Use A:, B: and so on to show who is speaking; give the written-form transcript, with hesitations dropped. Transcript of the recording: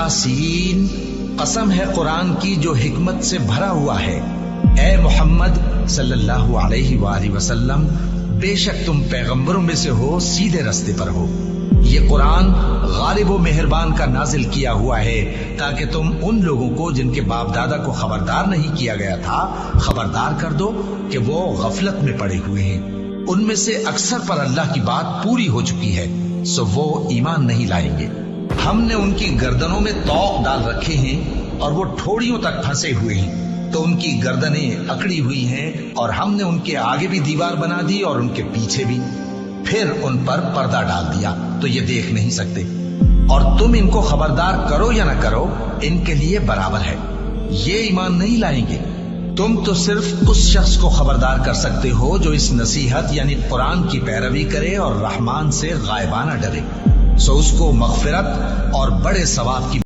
A: یاسین، قسم ہے قرآن کی جو حکمت سے بھرا ہوا ہے۔ اے محمد صلی اللہ علیہ وآلہ وسلم، بے شک تم پیغمبروں میں سے ہو، سیدھے رستے پر ہو۔ یہ قرآن غالب و مہربان کا نازل کیا ہوا ہے تاکہ تم ان لوگوں کو جن کے باپ دادا کو خبردار نہیں کیا گیا تھا خبردار کر دو کہ وہ غفلت میں پڑے ہوئے ہیں۔ ان میں سے اکثر پر اللہ کی بات پوری ہو چکی ہے، سو وہ ایمان نہیں لائیں گے۔ ہم نے ان کی گردنوں میں طوق ڈال رکھے ہیں اور وہ ٹھوڑیوں تک پھنسے ہوئے ہیں، تو ان کی گردنیں اکڑی ہوئی ہیں، اور ہم نے ان کے آگے بھی دیوار بنا دی اور ان کے پیچھے بھی، پھر ان پر پردہ ڈال دیا تو یہ دیکھ نہیں سکتے۔ اور تم ان کو خبردار کرو یا نہ کرو، ان کے لیے برابر ہے، یہ ایمان نہیں لائیں گے۔ تم تو صرف اس شخص کو خبردار کر سکتے ہو جو اس نصیحت یعنی قرآن کی پیروی کرے اور رحمان سے غائبانہ ڈرے، سو اس کو مغفرت اور بڑے ثواب کی